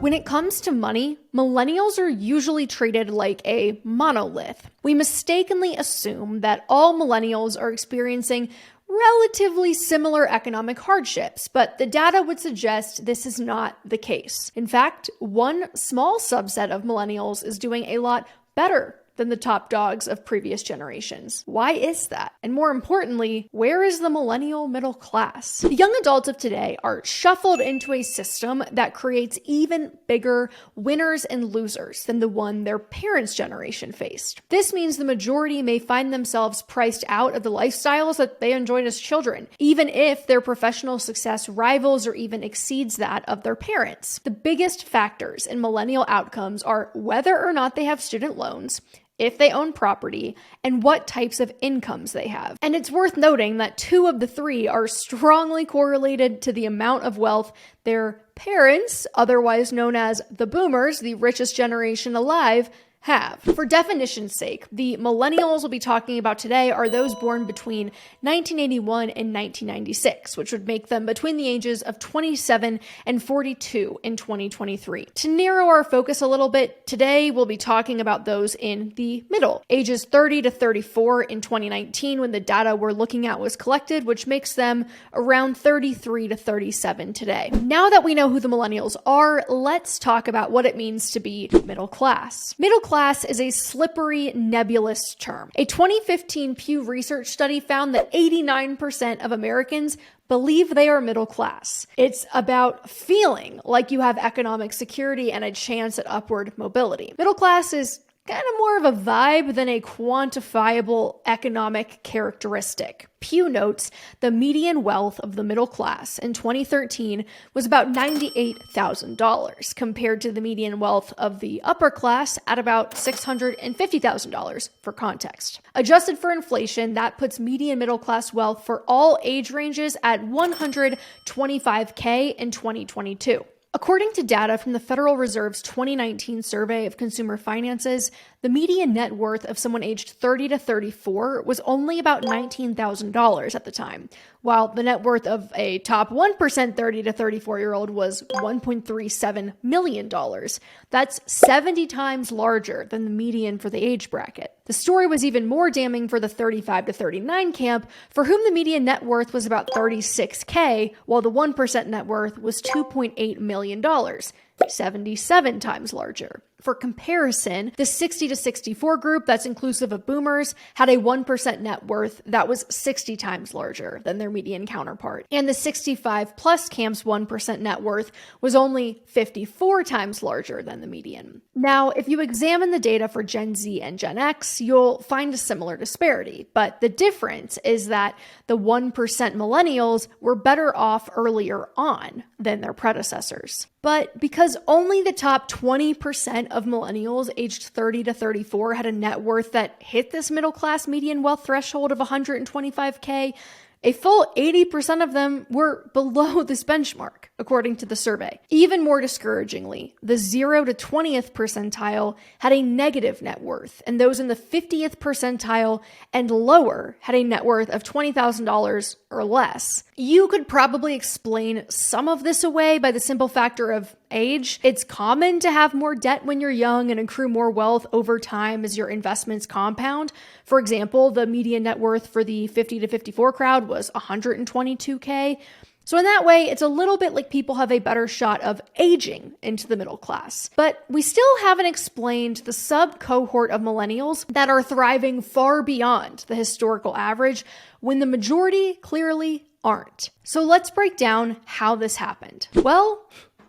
When it comes to money, millennials are usually treated like a monolith. We mistakenly assume that all millennials are experiencing relatively similar economic hardships, but the data would suggest this is not the case. In fact, one small subset of millennials is doing a lot better than the top dogs of previous generations. Why is that? And more importantly, where is the millennial middle class? The young adults of today are shuffled into a system that creates even bigger winners and losers than the one their parents' generation faced. This means the majority may find themselves priced out of the lifestyles that they enjoyed as children, even if their professional success rivals or even exceeds that of their parents. The biggest factors in millennial outcomes are whether or not they have student loans, if they own property, and what types of incomes they have. And it's worth noting that 2 of the 3 are strongly correlated to the amount of wealth their parents, otherwise known as the boomers, the richest generation alive, have. For definition's sake, the millennials we'll be talking about today are those born between 1981 and 1996, which would make them between the ages of 27 and 42 in 2023. To narrow our focus a little bit, today we'll be talking about those in the middle, ages 30 to 34 in 2019 when the data we're looking at was collected, which makes them around 33 to 37 today. Now that we know who the millennials are, let's talk about what it means to be middle class. Middle class is a slippery, nebulous term. A 2015 Pew Research study found that 89% of Americans believe they are middle class. It's about feeling like you have economic security and a chance at upward mobility. Middle class is kind of more of a vibe than a quantifiable economic characteristic. Pew notes the median wealth of the middle class in 2013 was about $98,000 compared to the median wealth of the upper class at about $650,000 for context. Adjusted for inflation, that puts median middle class wealth for all age ranges at $125K in 2022. According to data from the Federal Reserve's 2019 survey of consumer finances, the median net worth of someone aged 30 to 34 was only about $19,000 at the time, while the net worth of a top 1% 30 to 34-year-old was $1.37 million. That's 70 times larger than the median for the age bracket. The story was even more damning for the 35 to 39 camp, for whom the median net worth was about $36K, while the 1% net worth was $2.8 million, 77 times larger. For comparison, the 60 to 64 group, that's inclusive of boomers, had a 1% net worth that was 60 times larger than their median counterpart. And the 65 plus camp's 1% net worth was only 54 times larger than the median. Now, if you examine the data for Gen Z and Gen X, you'll find a similar disparity. But the difference is that the 1% millennials were better off earlier on than their predecessors. But because only the top 20% of millennials aged 30 to 34 had a net worth that hit this middle class median wealth threshold of 125K, a full 80% of them were below this benchmark, according to the survey. Even more discouragingly, the 0 to 20th percentile had a negative net worth, and those in the 50th percentile and lower had a net worth of $20,000 or less. You could probably explain some of this away by the simple factor of age. It's common to have more debt when you're young and accrue more wealth over time as your investments compound. For example, the median net worth for the 50 to 54 crowd was 122K. So in that way, it's a little bit like people have a better shot of aging into the middle class. But we still haven't explained the sub-cohort of millennials that are thriving far beyond the historical average when the majority clearly aren't. So let's break down how this happened. Well,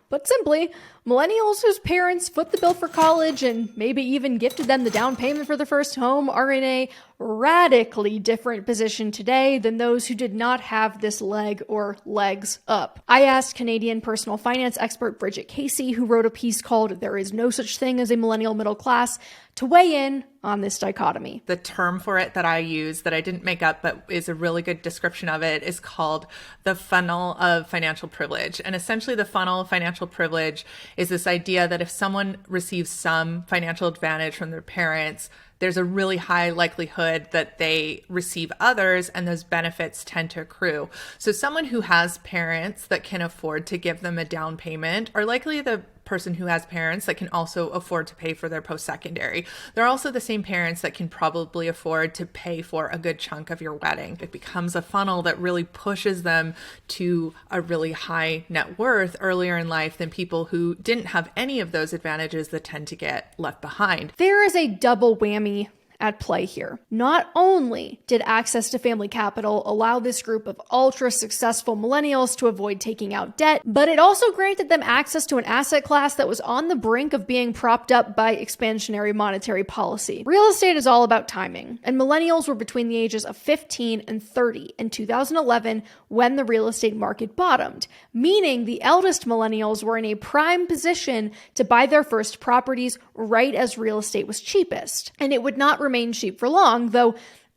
put simply, millennials whose parents foot the bill for college and maybe even gifted them the down payment for their first home are in a radically different position today than those who did not have this leg or legs up. I asked Canadian personal finance expert Bridget Casey, who wrote a piece called "There is no such thing as a millennial middle class," to weigh in on this dichotomy. The term for it that I use, that I didn't make up, but is a really good description of it, is called the funnel of financial privilege. And essentially the funnel of financial privilege is this idea that if someone receives some financial advantage from their parents, there's a really high likelihood that they receive others, and those benefits tend to accrue. So someone who has parents that can afford to give them a down payment are likely the person who has parents that can also afford to pay for their post-secondary. They're also the same parents that can probably afford to pay for a good chunk of your wedding. It becomes a funnel that really pushes them to a really high net worth earlier in life than people who didn't have any of those advantages that tend to get left behind. There is a double whammy at play here. Not only did access to family capital allow this group of ultra successful millennials to avoid taking out debt, but it also granted them access to an asset class that was on the brink of being propped up by expansionary monetary policy. Real estate is all about timing, and millennials were between the ages of 15 and 30 in 2011 when the real estate market bottomed, meaning the eldest millennials were in a prime position to buy their first properties right as real estate was cheapest. And it would not remain cheap for long, though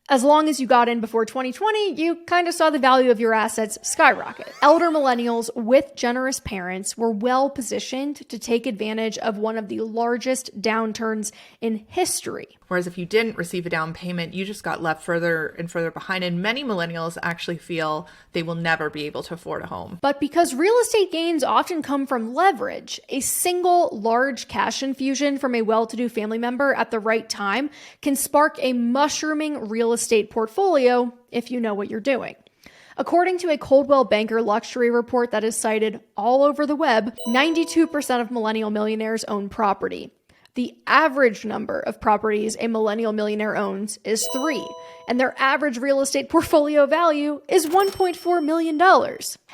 as long as you got in before 2020, you kind of saw the value of your assets skyrocket. Elder millennials with generous parents were well positioned to take advantage of one of the largest downturns in history. Whereas if you didn't receive a down payment, you just got left further and further behind. And many millennials actually feel they will never be able to afford a home. But because real estate gains often come from leverage, a single large cash infusion from a well-to-do family member at the right time can spark a mushrooming real estate portfolio if you know what you're doing. According to a Coldwell Banker luxury report that is cited all over the web, 92% of millennial millionaires own property. The average number of properties a millennial millionaire owns is 3, and their average real estate portfolio value is $1.4 million.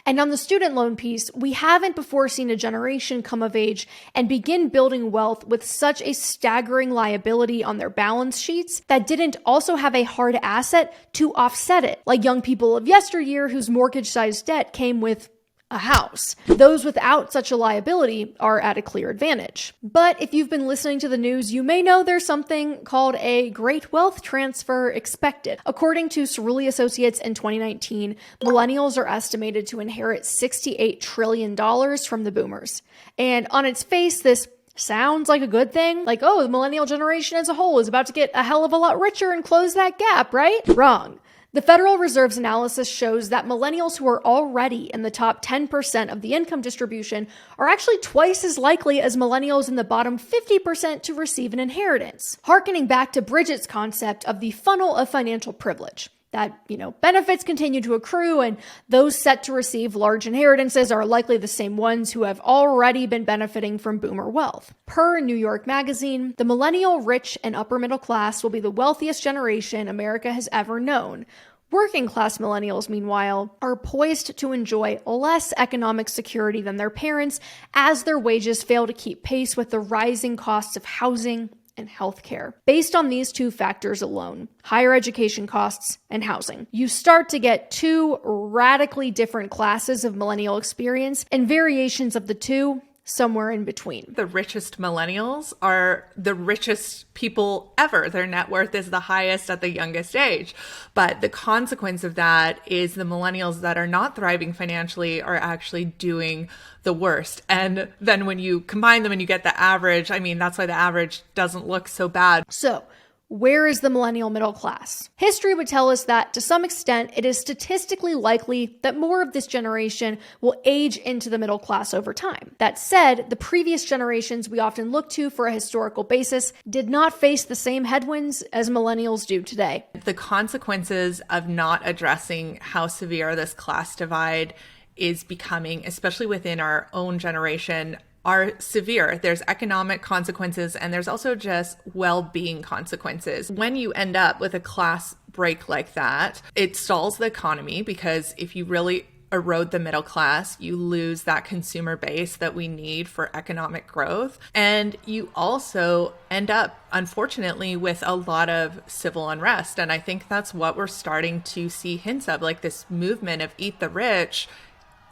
And on the student loan piece, we haven't before seen a generation come of age and begin building wealth with such a staggering liability on their balance sheets that didn't also have a hard asset to offset it, like young people of yesteryear whose mortgage-sized debt came with a house. Those without such a liability are at a clear advantage. But if you've been listening to the news, you may know there's something called a great wealth transfer expected. According to Cerulli Associates in 2019, millennials are estimated to inherit $68 trillion from the boomers. And on its face, this sounds like a good thing. Like, oh, the millennial generation as a whole is about to get a hell of a lot richer and close that gap, right? Wrong. The Federal Reserve's analysis shows that millennials who are already in the top 10% of the income distribution are actually twice as likely as millennials in the bottom 50% to receive an inheritance. Harkening back to Bridget's concept of the funnel of financial privilege. That, benefits continue to accrue, and those set to receive large inheritances are likely the same ones who have already been benefiting from boomer wealth. Per New York Magazine, the millennial rich and upper middle class will be the wealthiest generation America has ever known. Working class millennials, meanwhile, are poised to enjoy less economic security than their parents as their wages fail to keep pace with the rising costs of housing and healthcare. Based on these two factors alone, higher education costs and housing, you start to get two radically different classes of millennial experience and variations of the two somewhere in between. The richest millennials are the richest people ever. Their net worth is the highest at the youngest age. But the consequence of that is the millennials that are not thriving financially are actually doing the worst. And then when you combine them and you get the average, that's why the average doesn't look so bad. So, where is the millennial middle class? History would tell us that, to some extent, it is statistically likely that more of this generation will age into the middle class over time. That said, the previous generations we often look to for a historical basis did not face the same headwinds as millennials do today. The consequences of not addressing how severe this class divide is becoming, especially within our own generation, are severe. There's economic consequences, and there's also just well-being consequences. When you end up with a class break like that, it stalls the economy, because if you really erode the middle class, you lose that consumer base that we need for economic growth. And you also end up, unfortunately, with a lot of civil unrest. And I think that's what we're starting to see hints of, like this movement of eat the rich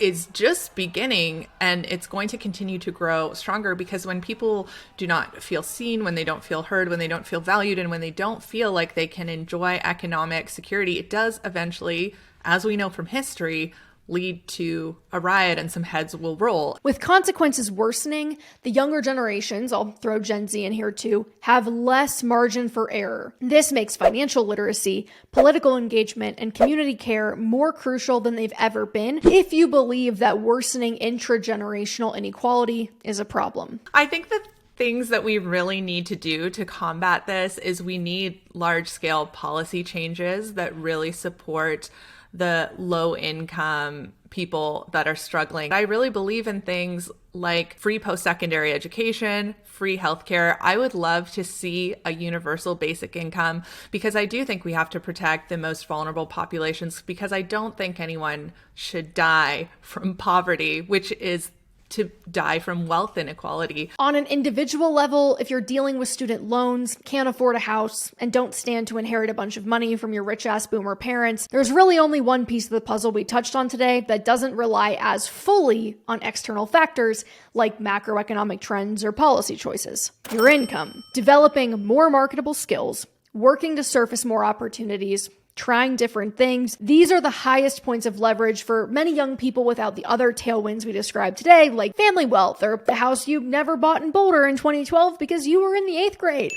is just beginning, and it's going to continue to grow stronger, because when people do not feel seen, when they don't feel heard, when they don't feel valued, and when they don't feel like they can enjoy economic security, it does eventually, as we know from history, lead to a riot and some heads will roll. With consequences worsening, the younger generations, I'll throw Gen Z in here too, have less margin for error. This makes financial literacy, political engagement, and community care more crucial than they've ever been if you believe that worsening intragenerational inequality is a problem. I think the things that we really need to do to combat this is we need large-scale policy changes that really support the low-income people that are struggling. I really believe in things like free post-secondary education, free healthcare. I would love to see a universal basic income because I do think we have to protect the most vulnerable populations, because I don't think anyone should die from poverty, which is to die from wealth inequality. On an individual level, if you're dealing with student loans, can't afford a house, and don't stand to inherit a bunch of money from your rich-ass boomer parents, there's really only one piece of the puzzle we touched on today that doesn't rely as fully on external factors like macroeconomic trends or policy choices. Your income. Developing more marketable skills, working to surface more opportunities, trying different things. These are the highest points of leverage for many young people without the other tailwinds we described today, like family wealth or the house you never bought in Boulder in 2012 because you were in the 8th grade.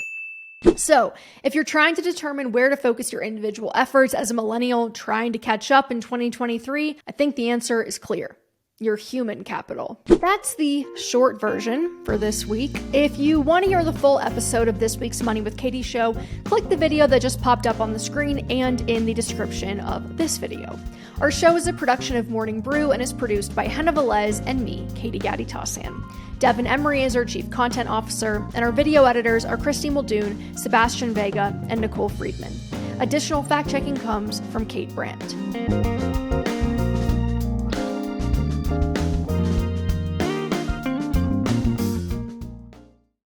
So, if you're trying to determine where to focus your individual efforts as a millennial trying to catch up in 2023, I think the answer is clear. Your human capital. That's the short version for this week. If you want to hear the full episode of this week's Money with Katie show, click the video that just popped up on the screen and in the description of this video. Our show is a production of Morning Brew and is produced by Henna Velez and me, Katie Gaddy-Tassan. Devin Emery is our Chief Content Officer, and our video editors are Christy Muldoon, Sebastian Vega, and Nicole Friedman. Additional fact-checking comes from Kate Brandt.